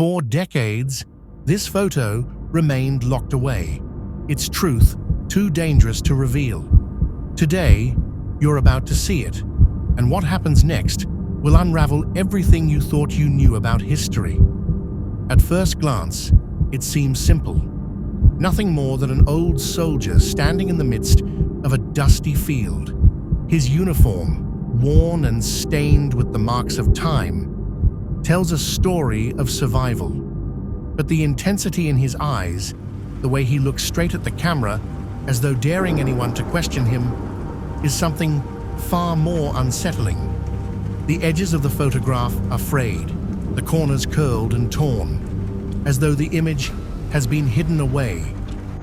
For decades, this photo remained locked away, its truth too dangerous to reveal. Today, you're about to see it, and what happens next will unravel everything you thought you knew about history. At first glance, it seems simple. Nothing more than an old soldier standing in the midst of a dusty field. His uniform, worn and stained with the marks of time, tells a story of survival. But the intensity in his eyes, the way he looks straight at the camera as though daring anyone to question him, is something far more unsettling. The edges of the photograph are frayed, the corners curled and torn, as though the image has been hidden away,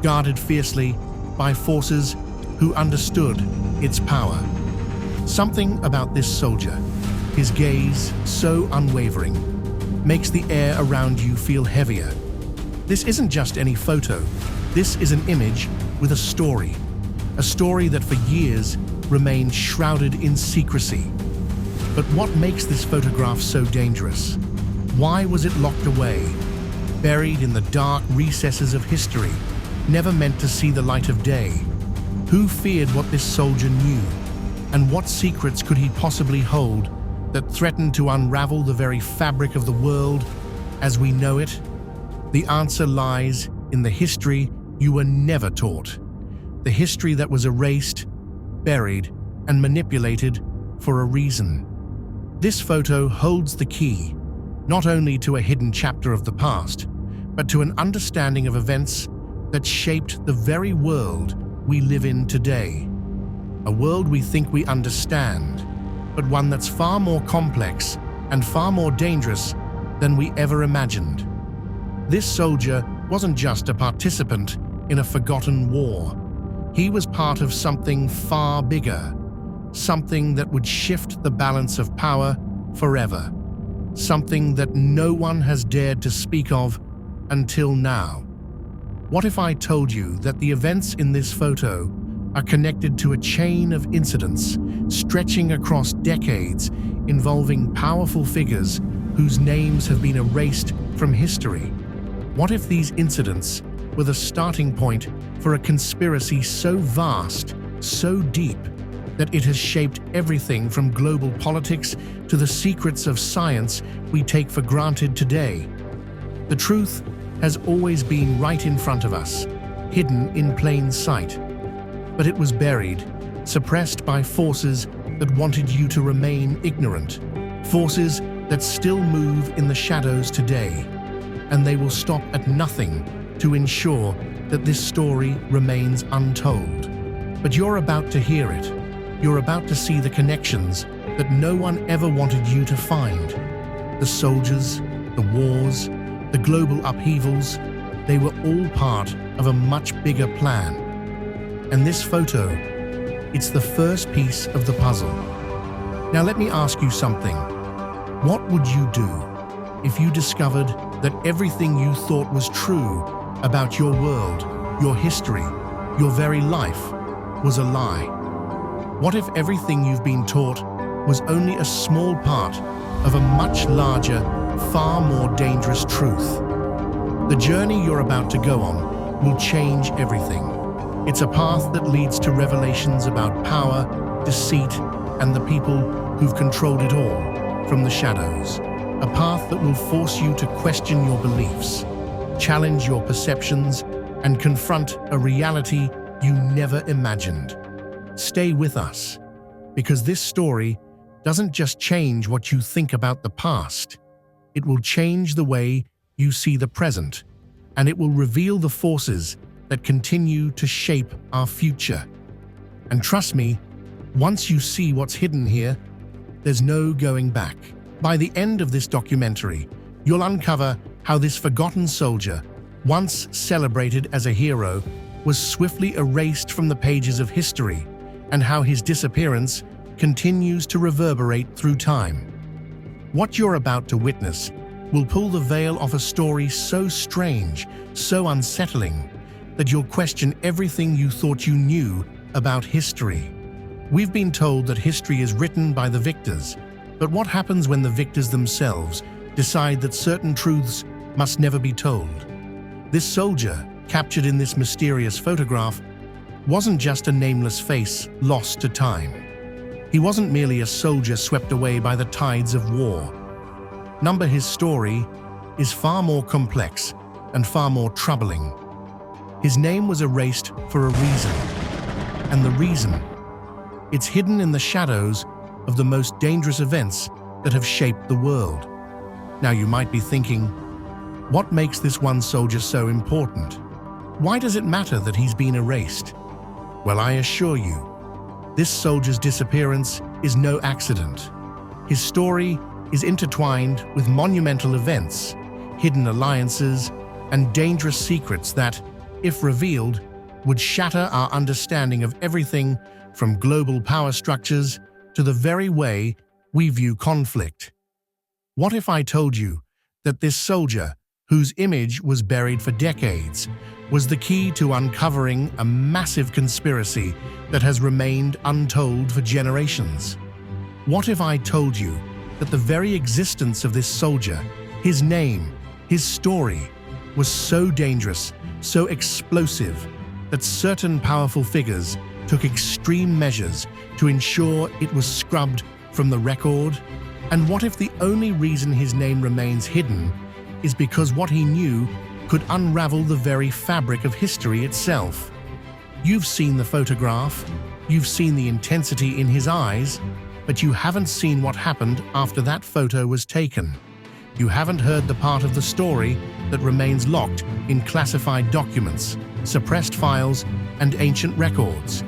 guarded fiercely by forces who understood its power. Something about this soldier, his gaze so unwavering, makes the air around you feel heavier. This isn't just any photo. This is an image with a story that for years remained shrouded in secrecy. But what makes this photograph so dangerous? Why was it locked away, buried in the dark recesses of history, never meant to see the light of day? Who feared what this soldier knew? And what secrets could he possibly hold that threatened to unravel the very fabric of the world as we know it? The answer lies in the history you were never taught. The history that was erased, buried, and manipulated for a reason. This photo holds the key, not only to a hidden chapter of the past, but to an understanding of events that shaped the very world we live in today. A world we think we understand, but one that's far more complex and far more dangerous than we ever imagined. This soldier wasn't just a participant in a forgotten war. He was part of something far bigger, something that would shift the balance of power forever, something that no one has dared to speak of until now. What if I told you that the events in this photo are connected to a chain of incidents stretching across decades, involving powerful figures whose names have been erased from history? What if these incidents were the starting point for a conspiracy so vast, so deep, that it has shaped everything from global politics to the secrets of science we take for granted today? The truth has always been right in front of us, hidden in plain sight. But it was buried, suppressed by forces that wanted you to remain ignorant, forces that still move in the shadows today, and they will stop at nothing to ensure that this story remains untold. But you're about to hear it. You're about to see the connections that no one ever wanted you to find. The soldiers, the wars, the global upheavals, they were all part of a much bigger plan. And this photo, it's the first piece of the puzzle. Now let me ask you something. What would you do if you discovered that everything you thought was true about your world, your history, your very life was a lie? What if everything you've been taught was only a small part of a much larger, far more dangerous truth? The journey you're about to go on will change everything. It's a path that leads to revelations about power, deceit, and the people who've controlled it all from the shadows. A path that will force you to question your beliefs, challenge your perceptions, and confront a reality you never imagined. Stay with us, because this story doesn't just change what you think about the past. It will change the way you see the present, and it will reveal the forces that continue to shape our future. And trust me, once you see what's hidden here, there's no going back. By the end of this documentary, you'll uncover how this forgotten soldier, once celebrated as a hero, was swiftly erased from the pages of history, and how his disappearance continues to reverberate through time. What you're about to witness will pull the veil off a story so strange, so unsettling, that you'll question everything you thought you knew about history. We've been told that history is written by the victors, but what happens when the victors themselves decide that certain truths must never be told. This soldier, captured in this mysterious photograph, wasn't just a nameless face lost to time. He wasn't merely a soldier swept away by the tides of war. His story is far more complex and far more troubling. His name was erased for a reason. And the reason? It's hidden in the shadows of the most dangerous events that have shaped the world. Now you might be thinking, what makes this one soldier so important? Why does it matter that he's been erased? Well, I assure you, this soldier's disappearance is no accident. His story is intertwined with monumental events, hidden alliances, and dangerous secrets that, if revealed, would shatter our understanding of everything from global power structures to the very way we view conflict. What if I told you that this soldier, whose image was buried for decades, was the key to uncovering a massive conspiracy that has remained untold for generations? What if I told you that the very existence of this soldier, his name, his story, was so dangerous, so explosive, that certain powerful figures took extreme measures to ensure it was scrubbed from the record? And what if the only reason his name remains hidden is because what he knew could unravel the very fabric of history itself? You've seen the photograph, you've seen the intensity in his eyes, but you haven't seen what happened after that photo was taken. You haven't heard the part of the story that remains locked in classified documents, suppressed files, and ancient records.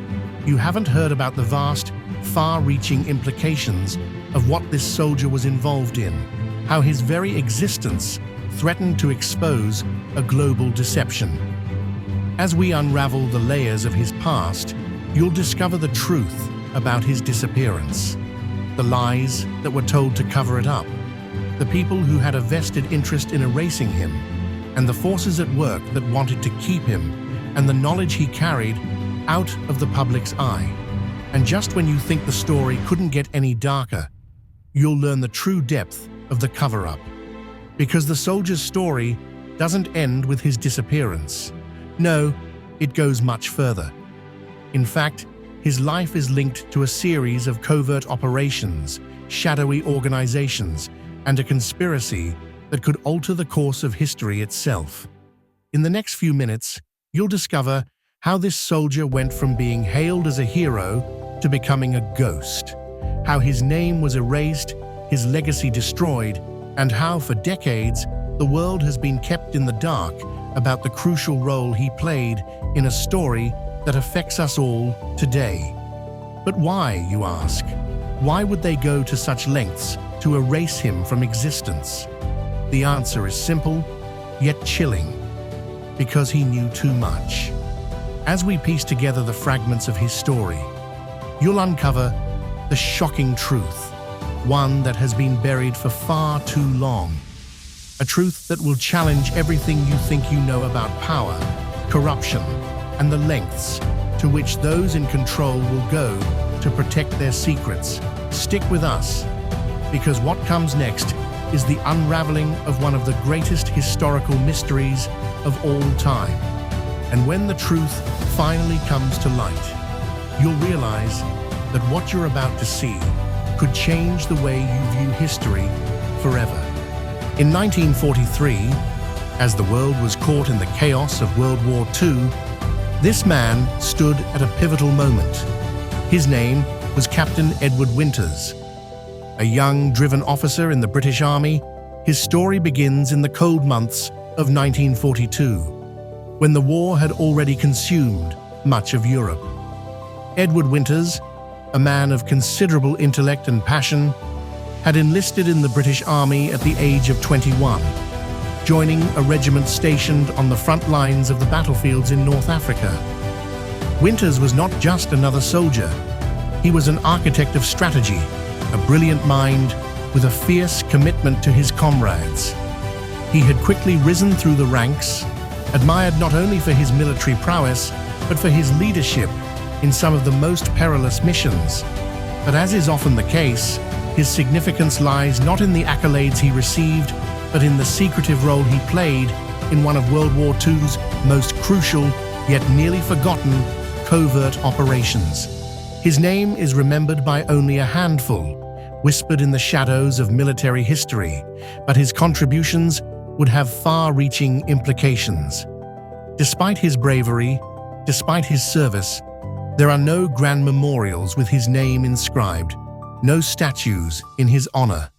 You haven't heard about the vast, far-reaching implications of what this soldier was involved in, how his very existence threatened to expose a global deception. As we unravel the layers of his past, you'll discover the truth about his disappearance, the lies that were told to cover it up, the people who had a vested interest in erasing him, and the forces at work that wanted to keep him and the knowledge he carried out of the public's eye. And just when you think the story couldn't get any darker, you'll learn the true depth of the cover-up. Because the soldier's story doesn't end with his disappearance. No, it goes much further. In fact, his life is linked to a series of covert operations, shadowy organizations, and a conspiracy that could alter the course of history itself. In the next few minutes, you'll discover how this soldier went from being hailed as a hero to becoming a ghost, how his name was erased, his legacy destroyed, and how for decades the world has been kept in the dark about the crucial role he played in a story that affects us all today. But why, you ask? Why would they go to such lengths to erase him from existence? The answer is simple, yet chilling. Because he knew too much. As we piece together the fragments of his story, you'll uncover the shocking truth, one that has been buried for far too long. A truth that will challenge everything you think you know about power, corruption, and the lengths to which those in control will go to protect their secrets. Stick with us, because what comes next is the unraveling of one of the greatest historical mysteries of all time. And when the truth finally comes to light, you'll realize that what you're about to see could change the way you view history forever. In 1943, as the world was caught in the chaos of World War II, this man stood at a pivotal moment. His name was Captain Edward Winters. A young, driven officer in the British Army, his story begins in the cold months of 1942, when the war had already consumed much of Europe. Edward Winters, a man of considerable intellect and passion, had enlisted in the British Army at the age of 21, joining a regiment stationed on the front lines of the battlefields in North Africa. Winters was not just another soldier. He was an architect of strategy, a brilliant mind with a fierce commitment to his comrades. He had quickly risen through the ranks, admired not only for his military prowess, but for his leadership in some of the most perilous missions. But as is often the case, his significance lies not in the accolades he received, but in the secretive role he played in one of World War II's most crucial, yet nearly forgotten, covert operations. His name is remembered by only a handful, whispered in the shadows of military history, but his contributions would have far-reaching implications. Despite his bravery, despite his service, there are no grand memorials with his name inscribed, no statues in his honor.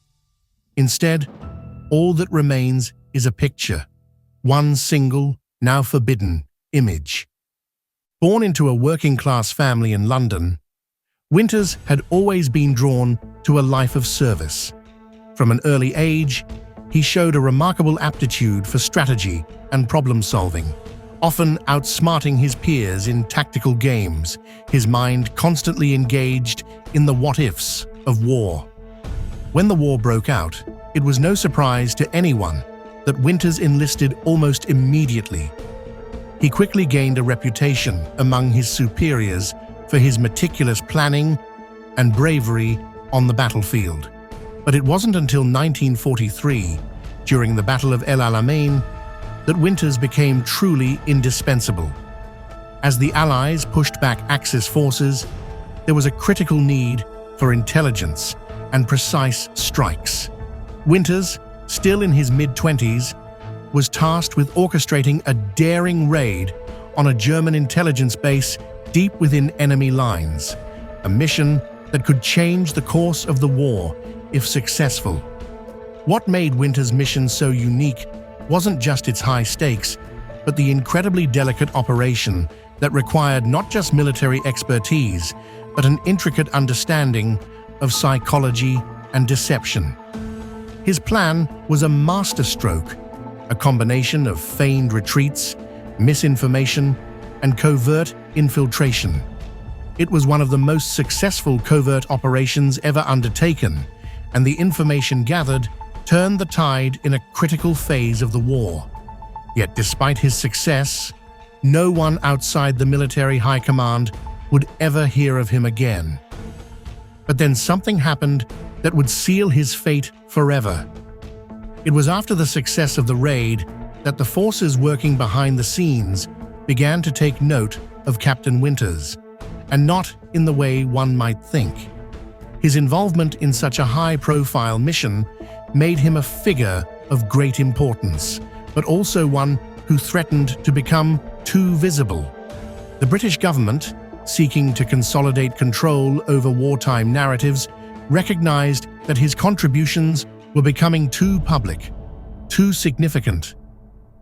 Instead, all that remains is a picture, one single, now forbidden, image. Born into a working-class family in London, Winters had always been drawn to a life of service. From an early age, he showed a remarkable aptitude for strategy and problem-solving, often outsmarting his peers in tactical games, his mind constantly engaged in the what-ifs of war. When the war broke out, it was no surprise to anyone that Winters enlisted almost immediately. He quickly gained a reputation among his superiors for his meticulous planning and bravery on the battlefield. But it wasn't until 1943, during the Battle of El Alamein, that Winters became truly indispensable. As the Allies pushed back Axis forces, there was a critical need for intelligence and precise strikes. Winters, still in his mid-20s, was tasked with orchestrating a daring raid on a German intelligence base deep within enemy lines, a mission that could change the course of the war if successful. What made Winters' mission so unique wasn't just its high stakes, but the incredibly delicate operation that required not just military expertise, but an intricate understanding of psychology and deception. His plan was a masterstroke, a combination of feigned retreats, misinformation, and covert infiltration. It was one of the most successful covert operations ever undertaken, and the information gathered turned the tide in a critical phase of the war. Yet despite his success, no one outside the military high command would ever hear of him again. But then something happened that would seal his fate forever. It was after the success of the raid that the forces working behind the scenes began to take note of Captain Winters, and not in the way one might think. His involvement in such a high-profile mission made him a figure of great importance, but also one who threatened to become too visible. The British government, seeking to consolidate control over wartime narratives, recognized that his contributions were becoming too public, too significant.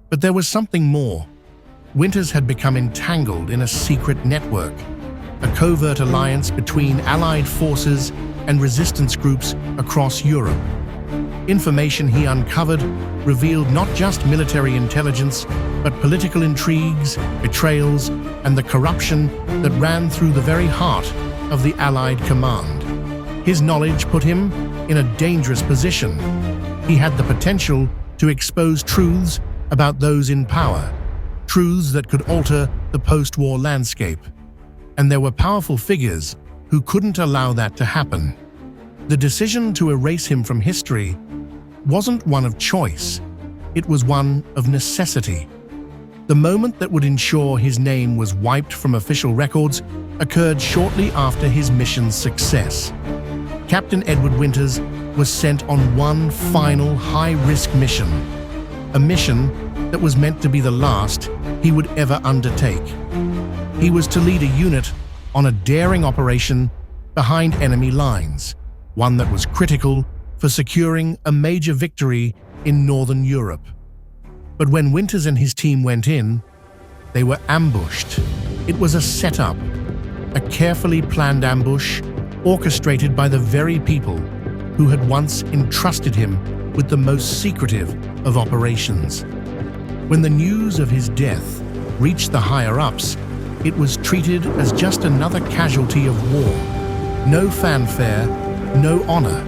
But there was something more. Winters had become entangled in a secret network, a covert alliance between Allied forces and resistance groups across Europe. Information he uncovered revealed not just military intelligence, but political intrigues, betrayals, and the corruption that ran through the very heart of the Allied command. His knowledge put him in a dangerous position. He had the potential to expose truths about those in power, truths that could alter the post-war landscape. And there were powerful figures who couldn't allow that to happen. The decision to erase him from history wasn't one of choice, it was one of necessity. The moment that would ensure his name was wiped from official records occurred shortly after his mission's success. Captain Edward Winters was sent on one final high-risk mission, a mission that was meant to be the last he would ever undertake. He was to lead a unit on a daring operation behind enemy lines, one that was critical for securing a major victory in Northern Europe. But when Winters and his team went in, they were ambushed. It was a setup, a carefully planned ambush orchestrated by the very people who had once entrusted him with the most secretive of operations. When the news of his death reached the higher-ups, it was treated as just another casualty of war. No fanfare, no honor.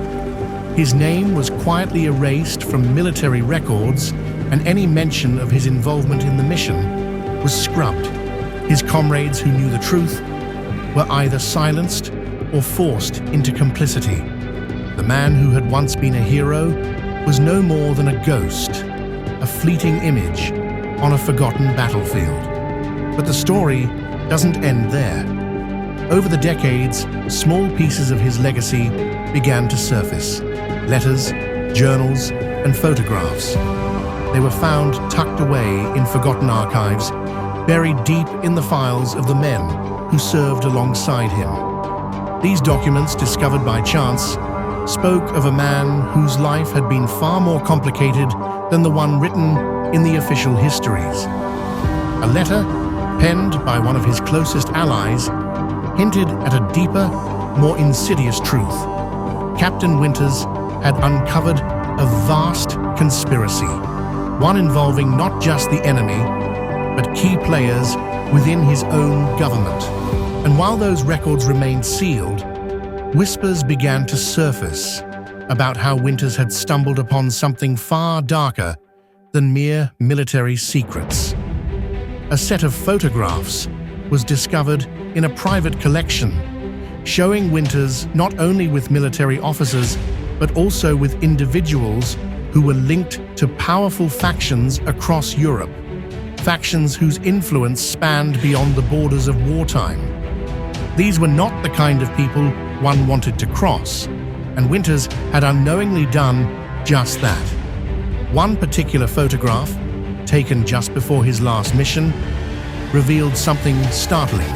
His name was quietly erased from military records, and any mention of his involvement in the mission was scrubbed. His comrades who knew the truth were either silenced or forced into complicity. The man who had once been a hero was no more than a ghost, a fleeting image on a forgotten battlefield. But the story doesn't end there. Over the decades, small pieces of his legacy began to surface. Letters, journals, and photographs. They were found tucked away in forgotten archives, buried deep in the files of the men who served alongside him. These documents, discovered by chance, spoke of a man whose life had been far more complicated than the one written in the official histories. A letter, penned by one of his closest allies, hinted at a deeper, more insidious truth. Captain Winters had uncovered a vast conspiracy, one involving not just the enemy, but key players within his own government. And while those records remained sealed, whispers began to surface about how Winters had stumbled upon something far darker than mere military secrets. A set of photographs was discovered in a private collection, showing Winters not only with military officers, but also with individuals who were linked to powerful factions across Europe, factions whose influence spanned beyond the borders of wartime. These were not the kind of people one wanted to cross, and Winters had unknowingly done just that. One particular photograph, taken just before his last mission, revealed something startling.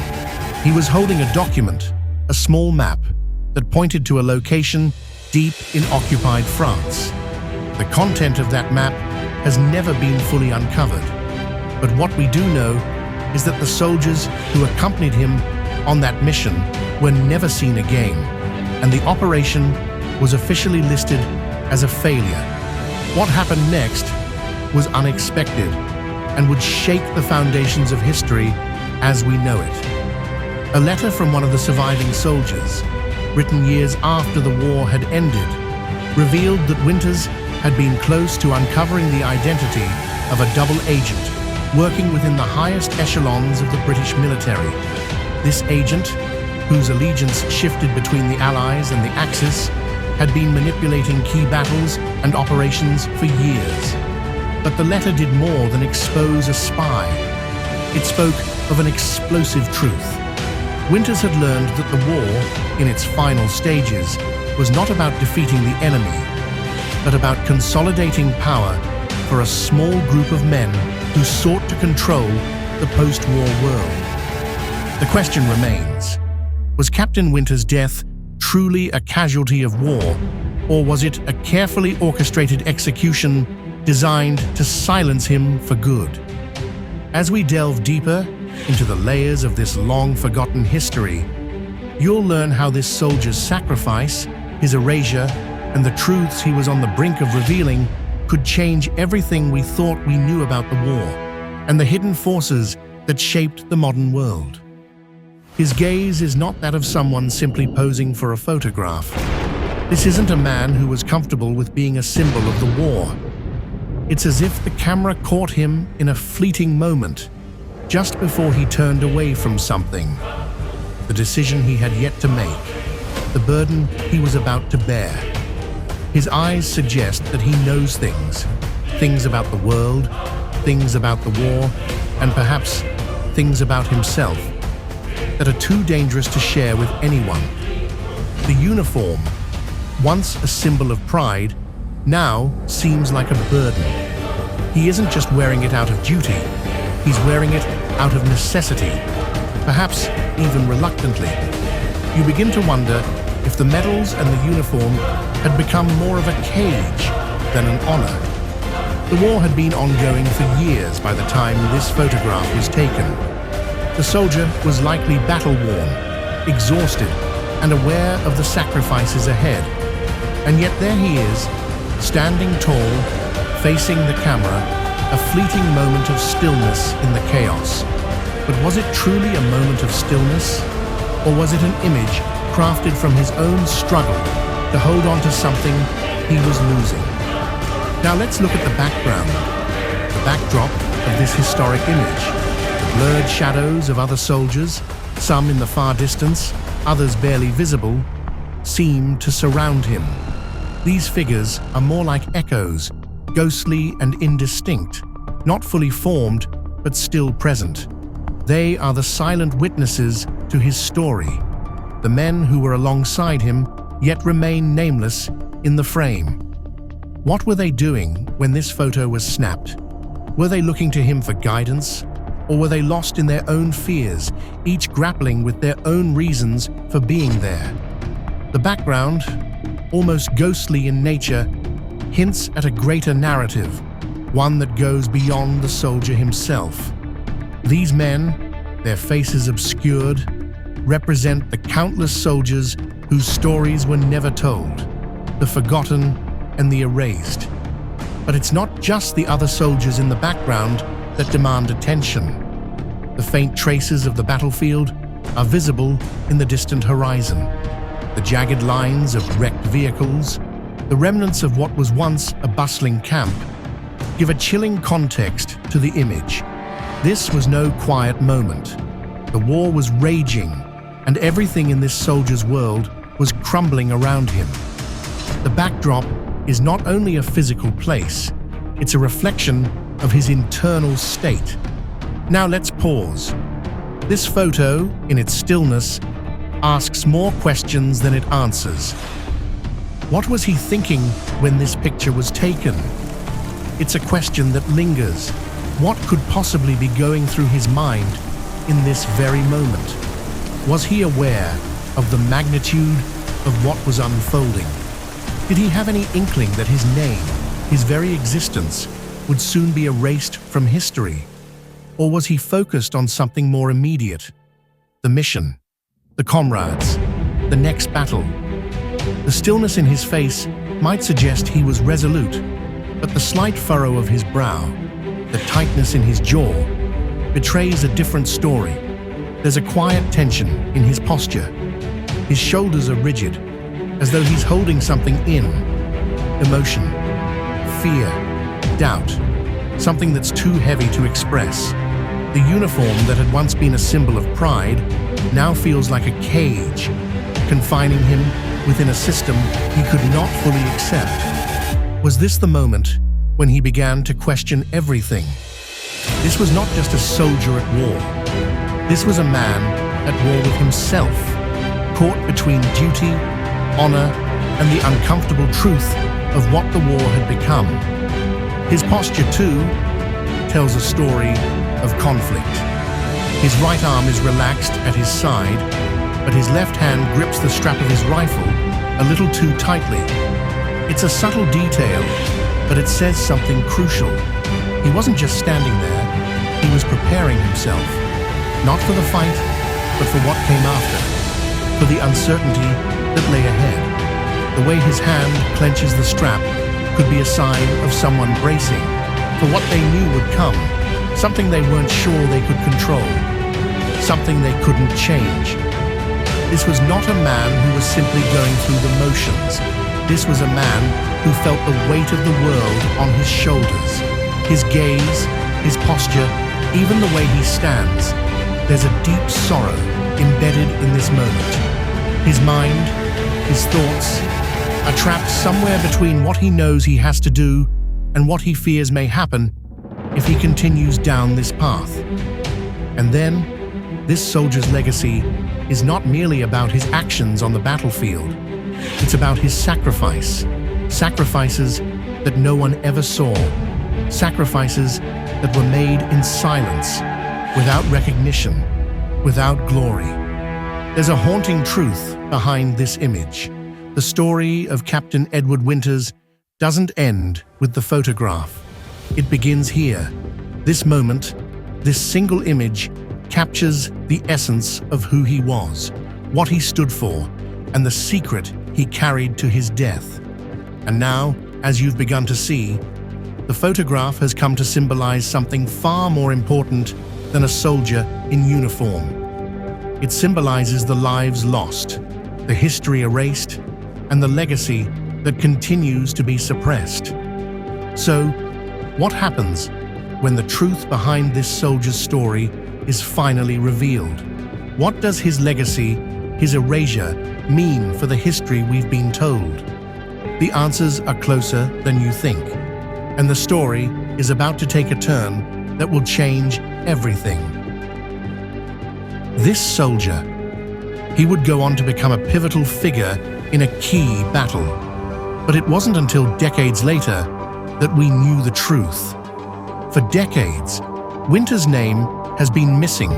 He was holding a document, a small map, that pointed to a location deep in occupied France. The content of that map has never been fully uncovered, but what we do know is that the soldiers who accompanied him on that mission were never seen again, and the operation was officially listed as a failure. What happened next was unexpected and would shake the foundations of history as we know it. A letter from one of the surviving soldiers, written years after the war had ended, revealed that Winters had been close to uncovering the identity of a double agent working within the highest echelons of the British military. This agent, whose allegiance shifted between the Allies and the Axis, had been manipulating key battles and operations for years. But the letter did more than expose a spy. It spoke of an explosive truth. Winters had learned that the war, in its final stages, was not about defeating the enemy, but about consolidating power for a small group of men who sought to control the post-war world. The question remains, was Captain Winters' death truly a casualty of war, or was it a carefully orchestrated execution designed to silence him for good? As we delve deeper into the layers of this long-forgotten history, you'll learn how this soldier's sacrifice, his erasure, and the truths he was on the brink of revealing could change everything we thought we knew about the war and the hidden forces that shaped the modern world. His gaze is not that of someone simply posing for a photograph. This isn't a man who was comfortable with being a symbol of the war. It's as if the camera caught him in a fleeting moment, just before he turned away from something, the decision he had yet to make, the burden he was about to bear. His eyes suggest that he knows things about the world, things about the war, and perhaps things about himself that are too dangerous to share with anyone. The uniform, once a symbol of pride, now seems like a burden. He isn't just wearing it out of duty, he's wearing it out of necessity, perhaps even reluctantly. You begin to wonder if the medals and the uniform had become more of a cage than an honor. The war had been ongoing for years by the time this photograph was taken. The soldier was likely battle-worn, exhausted, and aware of the sacrifices ahead. And yet there he is, standing tall, facing the camera, a fleeting moment of stillness in the chaos. But was it truly a moment of stillness? Or was it an image crafted from his own struggle to hold on to something he was losing? Now let's look at the background, the backdrop of this historic image. The blurred shadows of other soldiers, some in the far distance, others barely visible, seem to surround him. These figures are more like echoes, ghostly and indistinct, not fully formed, but still present. They are the silent witnesses to his story, the men who were alongside him, yet remain nameless in the frame. What were they doing when this photo was snapped? Were they looking to him for guidance? Or were they lost in their own fears, each grappling with their own reasons for being there? The background, almost ghostly in nature, hints at a greater narrative, one that goes beyond the soldier himself. These men, their faces obscured, represent the countless soldiers whose stories were never told, the forgotten and the erased. But it's not just the other soldiers in the background that demand attention. The faint traces of the battlefield are visible in the distant horizon. The jagged lines of wrecked vehicles, the remnants of what was once a bustling camp, give a chilling context to the image. This was no quiet moment. The war was raging, and everything in this soldier's world was crumbling around him. The backdrop is not only a physical place, it's a reflection of his internal state. Now let's pause. This photo, in its stillness, asks more questions than it answers. What was he thinking when this picture was taken? It's a question that lingers. What could possibly be going through his mind in this very moment? Was he aware of the magnitude of what was unfolding? Did he have any inkling that his name, his very existence, would soon be erased from history? Or was he focused on something more immediate? The mission, the comrades, the next battle. The stillness in his face might suggest he was resolute, but the slight furrow of his brow, the tightness in his jaw, betrays a different story. There's a quiet tension in his posture. His shoulders are rigid, as though he's holding something in. Emotion, fear, doubt, something that's too heavy to express. The uniform that had once been a symbol of pride now feels like a cage, confining him within a system he could not fully accept. Was this the moment when he began to question everything? This was not just a soldier at war. This was a man at war with himself, caught between duty, honor, and the uncomfortable truth of what the war had become. His posture, too, tells a story of conflict. His right arm is relaxed at his side, but his left hand grips the strap of his rifle a little too tightly. It's a subtle detail, but it says something crucial. He wasn't just standing there, he was preparing himself, not for the fight, but for what came after, for the uncertainty that lay ahead. The way his hand clenches the strap could be a sign of someone bracing for what they knew would come, something they weren't sure they could control, something they couldn't change. This was not a man who was simply going through the motions. This was a man who felt the weight of the world on his shoulders. His gaze, his posture, even the way he stands. There's a deep sorrow embedded in this moment. His mind, his thoughts, are trapped somewhere between what he knows he has to do and what he fears may happen if he continues down this path. And then, this soldier's legacy is not merely about his actions on the battlefield. It's about his sacrifices that no one ever saw, sacrifices that were made in silence, without recognition, without glory. There's a haunting truth behind this image. The story of Captain Edward Winters doesn't end with the photograph. It begins here. This moment, this single image, captures the essence of who he was, what he stood for, and the secret he carried to his death. And now, as you've begun to see, the photograph has come to symbolize something far more important than a soldier in uniform. It symbolizes the lives lost, the history erased, and the legacy that continues to be suppressed. So, what happens when the truth behind this soldier's story is finally revealed? What does his legacy, his erasure, mean for the history we've been told? the answers are closer than you think, and the story is about to take a turn that will change everything. This soldier, he would go on to become a pivotal figure in a key battle. But it wasn't until decades later that we knew the truth. For decades, Winter's name has been missing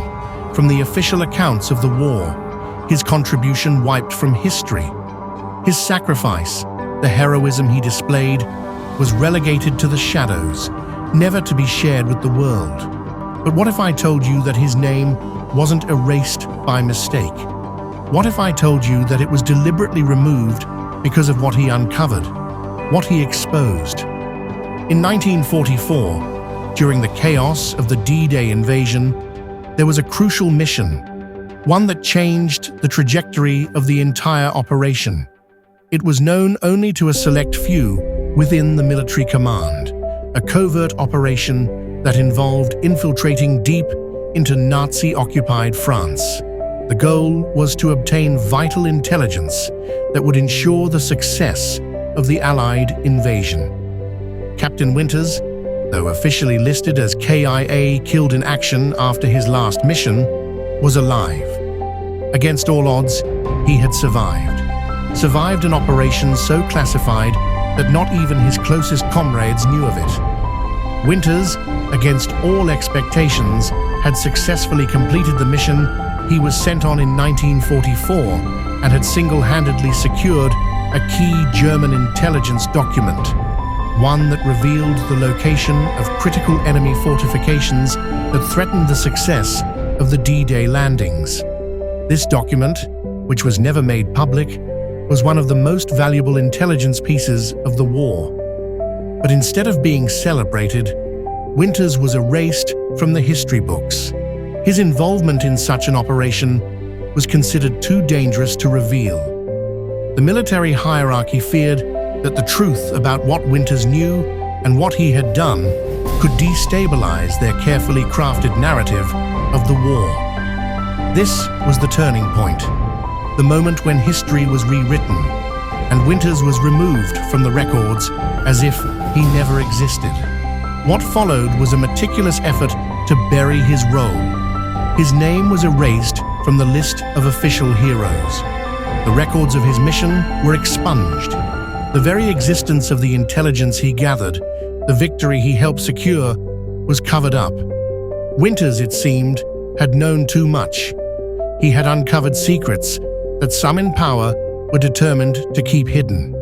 from the official accounts of the war, his contribution wiped from history. His sacrifice, the heroism he displayed, was relegated to the shadows, never to be shared with the world. But what if I told you that his name wasn't erased by mistake? What if I told you that it was deliberately removed because of what he uncovered, what he exposed? In 1944, during the chaos of the D-Day invasion, there was a crucial mission, one that changed the trajectory of the entire operation. It was known only to a select few within the military command, a covert operation that involved infiltrating deep into Nazi-occupied France. The goal was to obtain vital intelligence that would ensure the success of the Allied invasion. Captain Winters, though officially listed as KIA killed in action after his last mission, was alive. Against all odds, he had survived an operation so classified that not even his closest comrades knew of it. Winters, against all expectations, had successfully completed the mission he was sent on in 1944 and had single-handedly secured a key German intelligence document, one that revealed the location of critical enemy fortifications that threatened the success of the D-Day landings. This document, which was never made public, was one of the most valuable intelligence pieces of the war. But instead of being celebrated, Winters was erased from the history books. His involvement in such an operation was considered too dangerous to reveal. The military hierarchy feared that the truth about what Winters knew and what he had done could destabilize their carefully crafted narrative of the war. This was the turning point, the moment when history was rewritten, and Winters was removed from the records as if he never existed. What followed was a meticulous effort to bury his role. His name was erased from the list of official heroes. The records of his mission were expunged. The very existence of the intelligence he gathered, the victory he helped secure, was covered up. Winters, it seemed, had known too much. He had uncovered secrets that some in power were determined to keep hidden.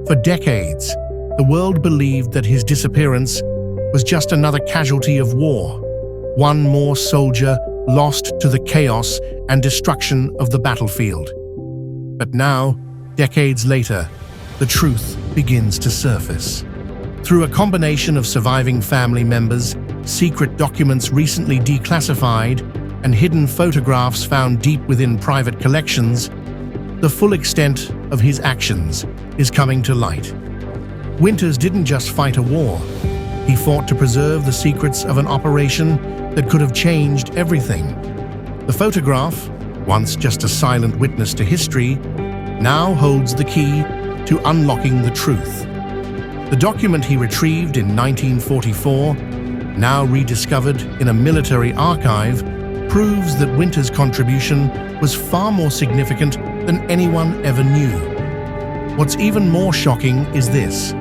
For decades, the world believed that his disappearance was just another casualty of war, one more soldier lost to the chaos and destruction of the battlefield. But now, decades later, the truth begins to surface. Through a combination of surviving family members, secret documents recently declassified, and hidden photographs found deep within private collections, the full extent of his actions is coming to light. Winters didn't just fight a war. He fought to preserve the secrets of an operation that could have changed everything. The photograph, once just a silent witness to history, now holds the key to unlocking the truth. The document he retrieved in 1944, now rediscovered in a military archive, proves that Winters' contribution was far more significant than anyone ever knew. What's even more shocking is this.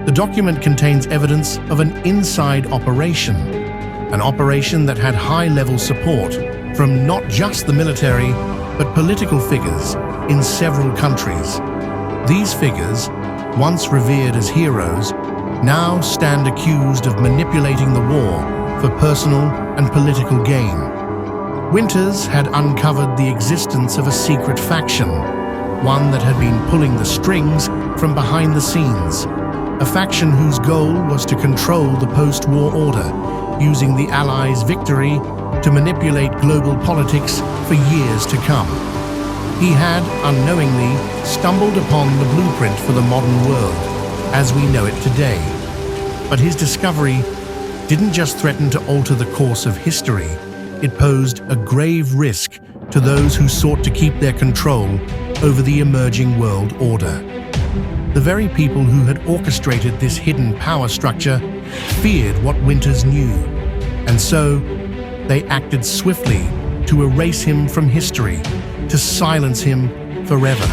The document contains evidence of an inside operation, an operation that had high-level support from not just the military, but political figures in several countries. These figures, once revered as heroes, now stand accused of manipulating the war for personal and political gain. Winters had uncovered the existence of a secret faction, one that had been pulling the strings from behind the scenes, a faction whose goal was to control the post-war order, using the Allies' victory to manipulate global politics for years to come. He had, unknowingly, stumbled upon the blueprint for the modern world, as we know it today. But his discovery didn't just threaten to alter the course of history, it posed a grave risk to those who sought to keep their control over the emerging world order. The very people who had orchestrated this hidden power structure feared what Winters knew, and so they acted swiftly to erase him from history, to silence him forever.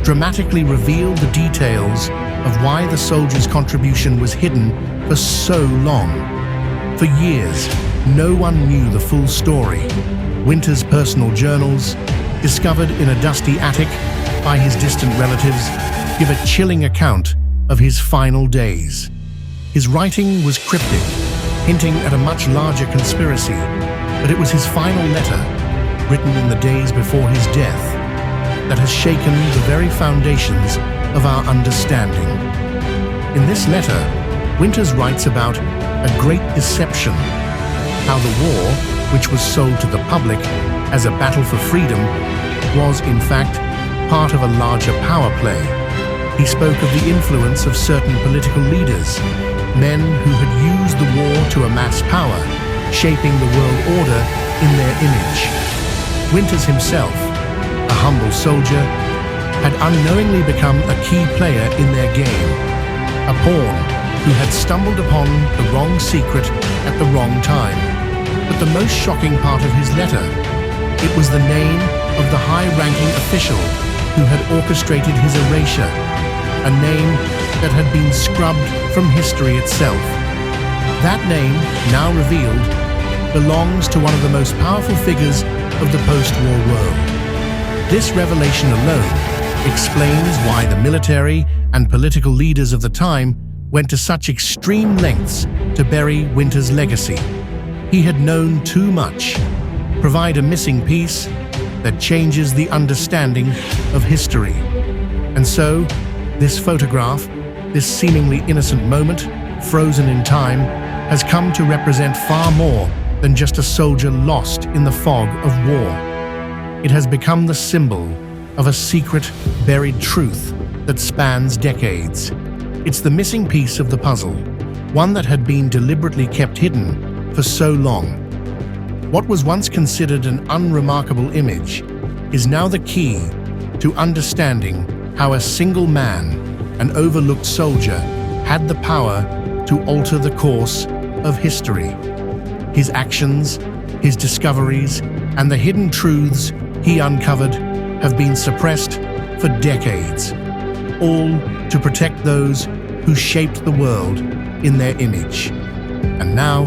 Dramatically reveal the details of why the soldier's contribution was hidden for so long. For years, no one knew the full story. Winters' personal journals, discovered in a dusty attic by his distant relatives, give a chilling account of his final days. His writing was cryptic, hinting at a much larger conspiracy, but it was his final letter, written in the days before his death, that has shaken the very foundations of our understanding. In this letter, Winters writes about a great deception, how the war, which was sold to the public as a battle for freedom, was in fact part of a larger power play. He spoke of the influence of certain political leaders, men who had used the war to amass power, shaping the world order in their image. Winters himself, a humble soldier, had unknowingly become a key player in their game, a pawn who had stumbled upon the wrong secret at the wrong time. But the most shocking part of his letter, it was the name of the high-ranking official who had orchestrated his erasure, a name that had been scrubbed from history itself. That name, now revealed, belongs to one of the most powerful figures of the post-war world. This revelation alone explains why the military and political leaders of the time went to such extreme lengths to bury Winters' legacy. He had known too much. Provide a missing piece that changes the understanding of history. And so, this photograph, this seemingly innocent moment, frozen in time, has come to represent far more than just a soldier lost in the fog of war. It has become the symbol of a secret, buried truth that spans decades. It's the missing piece of the puzzle, one that had been deliberately kept hidden for so long. What was once considered an unremarkable image is now the key to understanding how a single man, an overlooked soldier, had the power to alter the course of history. His actions, his discoveries, and the hidden truths he uncovered have been suppressed for decades, all to protect those who shaped the world in their image. And now,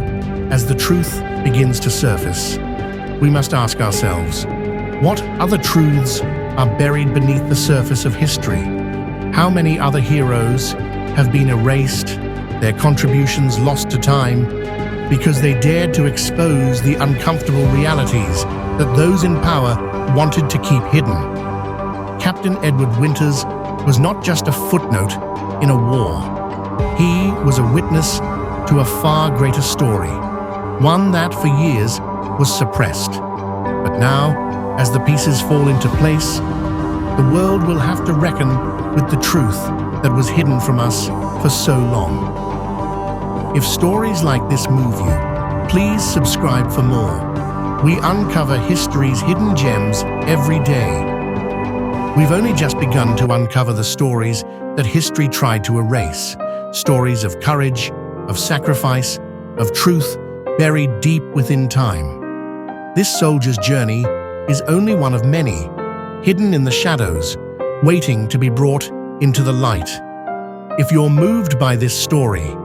as the truth begins to surface, we must ask ourselves, what other truths are buried beneath the surface of history? How many other heroes have been erased, their contributions lost to time, because they dared to expose the uncomfortable realities that those in power wanted to keep hidden? Captain Edward Winters was not just a footnote in a war. He was a witness to a far greater story, one that for years was suppressed. But now, as the pieces fall into place, the world will have to reckon with the truth that was hidden from us for so long. If stories like this move you, please subscribe for more. We uncover history's hidden gems every day. We've only just begun to uncover the stories that history tried to erase. Stories of courage, of sacrifice, of truth buried deep within time. This soldier's journey is only one of many, hidden in the shadows, waiting to be brought into the light. If you're moved by this story,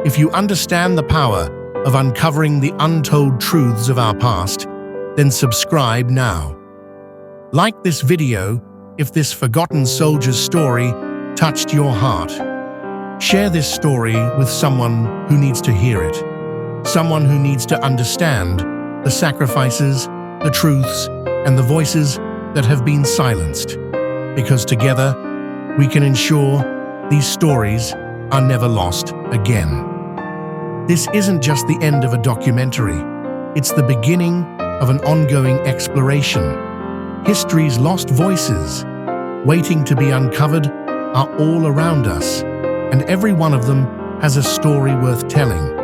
if you understand the power of uncovering the untold truths of our past, then subscribe now. Like this video if this forgotten soldier's story touched your heart. Share this story with someone who needs to hear it, someone who needs to understand the sacrifices, the truths, and the voices that have been silenced, because together we can ensure these stories are never lost again. This isn't just the end of a documentary, it's the beginning of an ongoing exploration. History's lost voices, waiting to be uncovered, are all around us, and every one of them has a story worth telling.